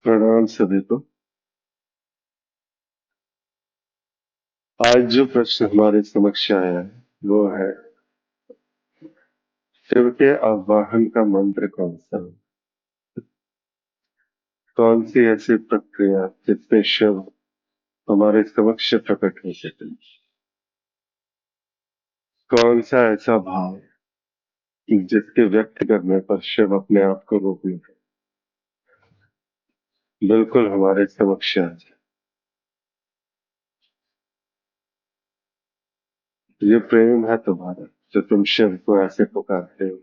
प्रणाम सभी को। आज जो प्रश्न हमारे समक्ष आया है वो है, शिव के आवाहन का मंत्र कौन सा है? कौन सी ऐसी प्रक्रिया जिसमें शिव हमारे समक्ष प्रकट हो सके? कौन सा ऐसा भाव जिसके व्यक्त करने पर शिव अपने आप को रोक ले? बिल्कुल हमारे समक्ष आ जाए। ये प्रेम है तुम्हारा जो तुम शिव को ऐसे पुकारते हो,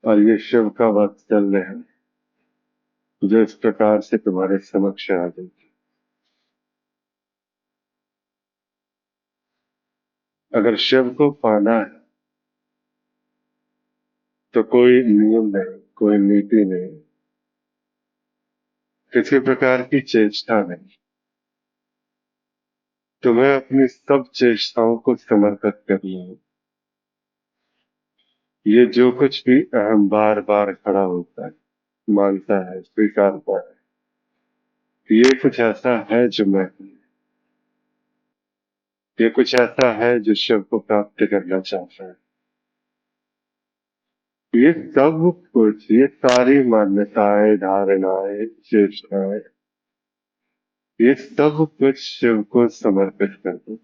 और ये शिव का वात्सल्य है जो इस प्रकार से तुम्हारे समक्ष आ जाए। अगर शिव को पाना है तो कोई नियम नहीं, कोई नीति नहीं, किसी प्रकार की चेष्टा नहीं। तुम्हें अपनी सब चेष्टाओं को समर्पित करना है। ये जो कुछ भी अहम बार बार खड़ा होता है, मानता है, स्वीकारता है, ये कुछ ऐसा है जो मैं हूं। ये कुछ ऐसा है जो शिव को प्राप्त करना चाहता है। ये सब कुछ, ये सारी मान्यताएं, धारणाएं, चेष्टाएं, ये सब कुछ शिव को समर्पित कर दो।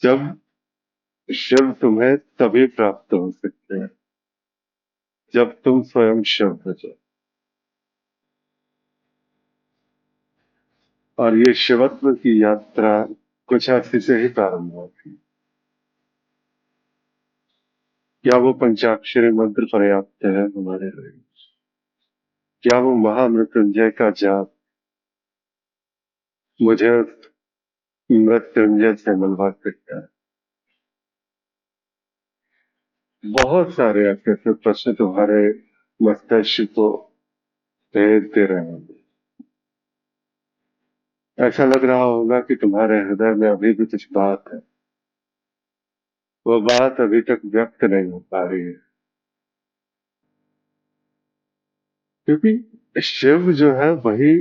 जब शिव तुम्हें तभी प्राप्त हो सकते हैं जब तुम स्वयं शिव हो जाओ। और ये शिवत्व की यात्रा कुछ ऐसी से ही प्रारंभ होती। क्या वो पंचाक्षरी मंत्र पर्याप्त है हमारे लिए? क्या वो महामृत्युंजय का जाप मुझे उस मृत्युंजय से मिलवा सकता है? बहुत सारे ऐसे ऐसे प्रश्न तुम्हारे मस्तिष्क को भेज दे रहे होंगे। ऐसा लग रहा होगा कि तुम्हारे हृदय में अभी भी कुछ बात है, वो बात अभी तक व्यक्त नहीं हो पा रही है। क्योंकि शिव जो है वही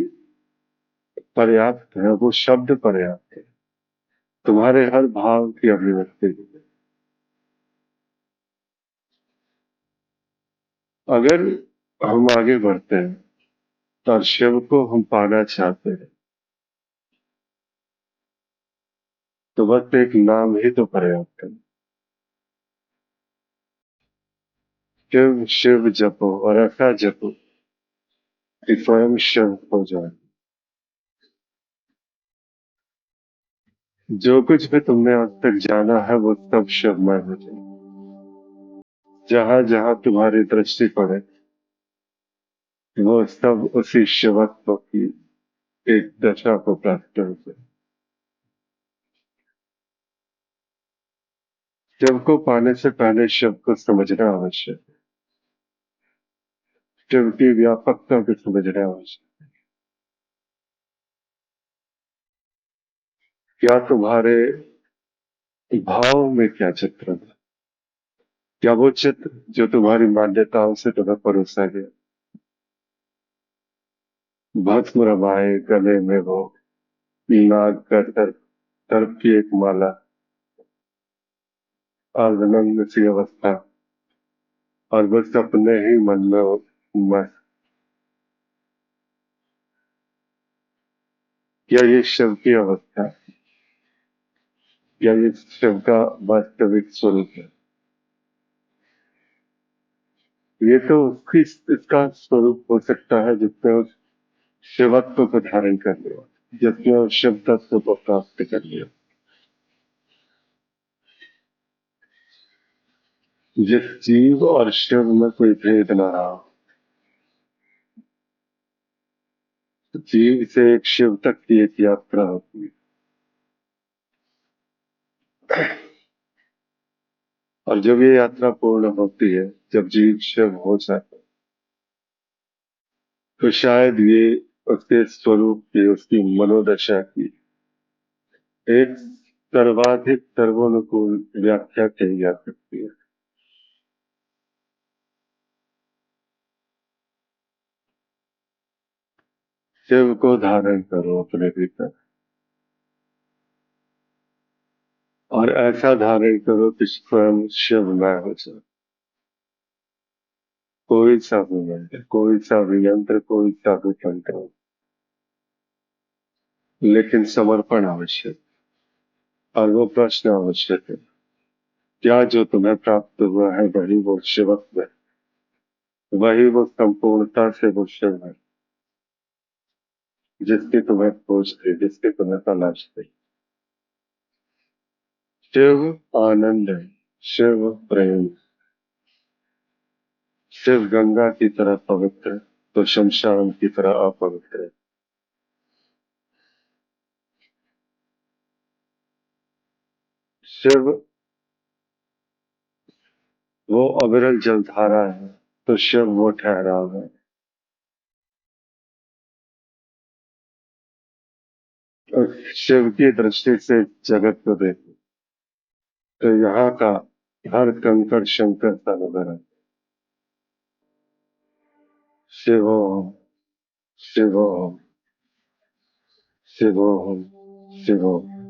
पर्याप्त है, वो शब्द पर्याप्त है तुम्हारे हर भाव की अभिव्यक्ति के लिए। अगर हम आगे बढ़ते हैं और शिव को हम पाना चाहते हैं तो बस एक नाम ही तो पर्याप्त है। शिव शिव जपो और ऐसा जपो कि स्वयं शिव हो जाए। जो कुछ भी तुमने आज तक जाना है वो सब शिवमय हो जाए। जहां जहां तुम्हारी दृष्टि पड़े वो सब उसी शिवत्व की एक दशा को प्राप्त हो जाए। शिव को पाने से पहले शिव को समझना आवश्यक है। शिव की व्यापकता को समझना आवश्यक। क्या तुम्हारे भाव में क्या चित्र है? क्या वो चित्र जो तुम्हारी मान्यताओं से तुम्हें परोसा गया? भस्म रमाए गले में वो नाग का सर्प की एक माला, अर्धनग्न सी अवस्था, और बस अपने ही मन में मस्त। क्या ये शिव की अवस्था है? क्या ये शिव का वास्तविक स्वरूप है? ये तो उसकी इसका स्वरूप हो सकता है जिसमें उस शिवत्व को धारण कर लिया, जिसमें उस शिव तत्व को प्राप्त कर लिया, जिस जीव और शिव में कोई भेद न रहा। जीव से एक शिव तक की एक यात्रा होती है। और जब ये यात्रा पूर्ण होती है, जब जीव शिव हो जाता है, तो शायद ये उसके स्वरूप की, उसकी मनोदशा की एक सर्वाधिक सर्वोनुकूल व्याख्या कही जा सकती है। शिव को धारण करो अपने भीतर और ऐसा धारण करो कि स्वयं शिवमय हो जाए। कोई सा भी मंत्र, कोई सा भी यंत्र, कोई सा भी तंत्र, लेकिन समर्पण आवश्यक। और वो प्रश्न आवश्यक है, क्या जो तुम्हें प्राप्त हुआ है वही वो शिवत्व है? वही वो संपूर्णता से वो शिव है जिसकी तुम्हें खोज थी, जिसकी तुम्हें तलाश थी? शिव आनंद है, शिव प्रेम। शिव गंगा की तरह पवित्र तो शमशान की तरह अपवित्र है। शिव वो अविरल जलधारा है तो शिव वो ठहराव है। और शिव की दृष्टि से जगत को देखो तो यहाँ का हर कंकड़ शंकर सा नजर है। शिवोहम, शिवोहम, शिवोहम, शिवोहम।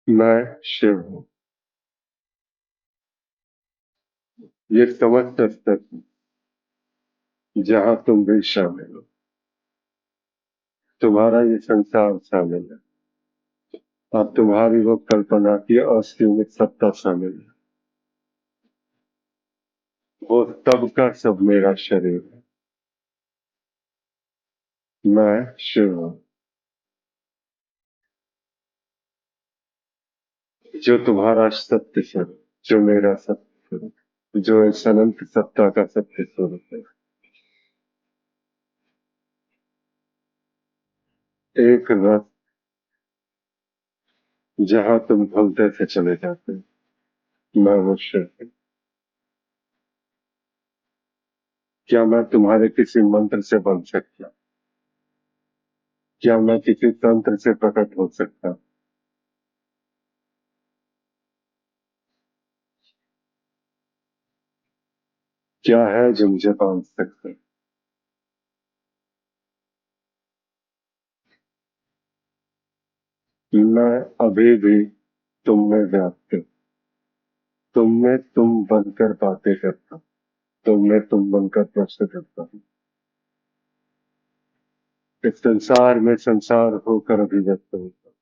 मैं शिव हूँ। ये समझ सकते जहाँ तुम भी शामिल हो, तुम्हारा ये संसार शामिल है, और तुम्हारी वो कल्पना की असीमित सत्ता शामिल है। वो सब का सब मेरा शरीर है। मैं शिव हूँ। जो तुम्हारा सत्य स्वरूप, जो मेरा सत्य स्वरूप, जो इस अनंत सत्ता का सत्य स्वरूप है। एक रथ जहाँ तुम भलते से चले जाते हो, मैं वो शिव हूँ। क्या मैं तुम्हारे किसी मंत्र से बन सकता? क्या मैं किसी तंत्र से प्रकट हो सकता? क्या है जो मुझे बांध सकता? मैं अभी भी तुम में व्याप्त हूँ। तुम में तुम बनकर बातें करता हूँ। तुम में तुम बनकर प्रश्न करता हूँ। इस संसार में संसार होकर अभिव्यक्त होता हूँ।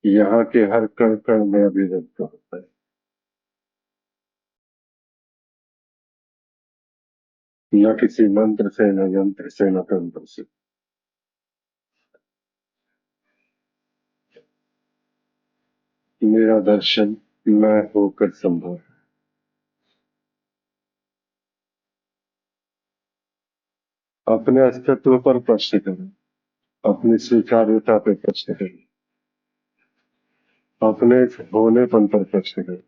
यहाँ के हर कण कण में अभिव्यक्त होता है। न किसी मंत्र से, न यंत्र से, न तंत्र से। मेरा दर्शन मैं होकर संभव है। अपने अस्तित्व पर प्रश्न करें, अपनी स्वीकार्यता पर प्रश्न करें, अपने होनेपन पर प्रश्न करें।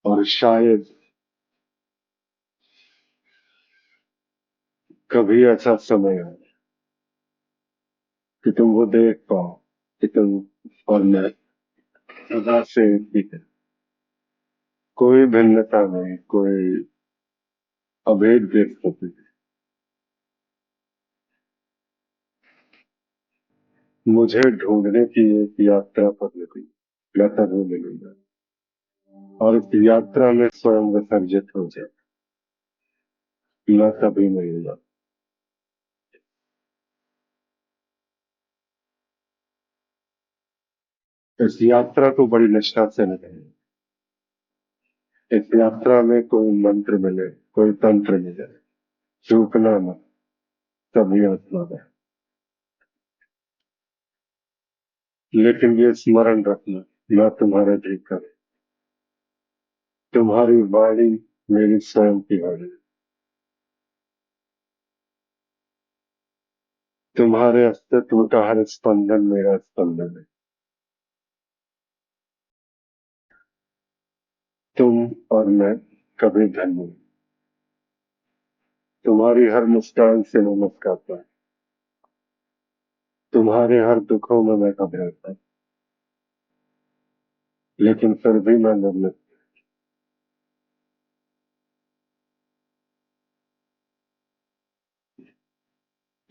और शायद कभी ऐसा समय आए कि तुम वो देख पाओ कि तुम और मैं सदा से एक ही है। कोई भिन्नता नहीं, कोई अभेद देख सकती। मुझे ढूंढने की एक यात्रा पर निकली, मैं तभी मिलूंगा। और इस यात्रा में स्वयं विसर्जित हो जाए, मैं तभी मिलूंगा। इस यात्रा को बड़ी निष्ठा से निकलें। इस यात्रा में कोई मंत्र मिले, कोई तंत्र मिले, चूकना मत, तभी आत्मा है। लेकिन ये स्मरण रखना, मैं तुम्हारे भीतर, तुम्हारी वाणी मेरी स्वयं की वाणी, तुम्हारे अस्तित्व का हर स्पंदन मेरा स्पंदन है। तुम और मैं कभी भिन्न नहीं। तुम्हारी हर मुस्कान से मैं मुस्काता हूँ। तुम्हारे हर दुखों में मैं घबराता हूँ, लेकिन फिर भी मैं निर्लिप्त।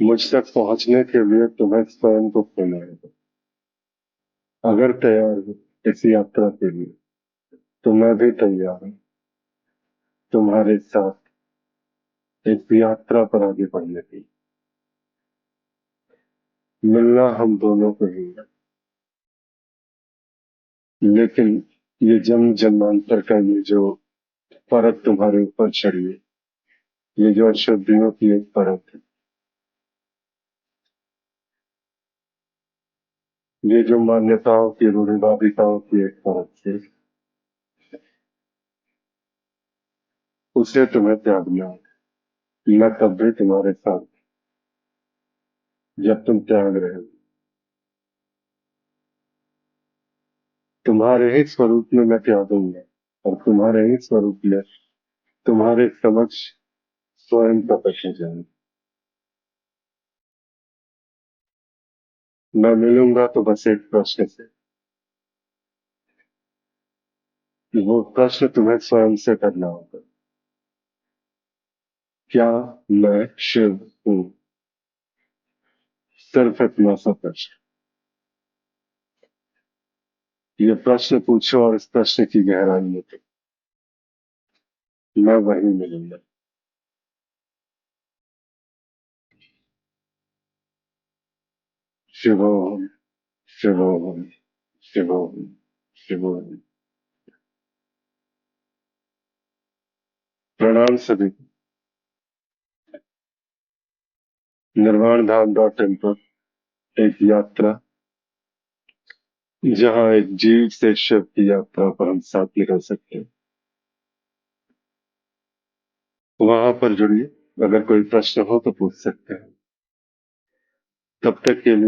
मुझ तक पहुंचने के लिए तुम्हें स्वयं को खोना होगा। अगर तैयार हो इस यात्रा के लिए तो मैं भी तैयार हूँ तुम्हारे साथ इस यात्रा पर आगे बढ़ने की। मिलना हम दोनों को ही है, लेकिन ये जन्म जन्मांतर का ये जो परत तुम्हारे ऊपर चढ़ी है, ये जो अशुद्धियों की एक परत है, ये जो मान्यताओं की रूढ़िवादिताओं की एक परत है, उसे तुम्हें त्यागना है। मैं तब भी तुम्हारे साथ जब तुम त्याग रहे हो। तुम्हारे ही स्वरूप में मैं त्यागूंगा और तुम्हारे ही स्वरूप में तुम्हारे समक्ष स्वयं प्रकट हो जाऊंगा। मैं मिलूंगा तो बस एक प्रश्न से, कि वो प्रश्न तुम्हें स्वयं से करना होगा। क्या मैं शिव हूँ? सिर्फ इतना सा प्रश्न। ये प्रश्न पूछो और इस प्रश्न की गहराई में तो मैं वहीं मिलूंगा। शिवोहम शिवोहम शिवोहम शिवोहम। प्रणाम सभी को। निर्वाण धाम डॉट इन पर एक यात्रा, जहाँ एक जीव से शिव की यात्रा पर हम साथ निकल सकते हैं, वहां पर जुड़िए। अगर कोई प्रश्न हो तो पूछ सकते हैं। तब तक के लिए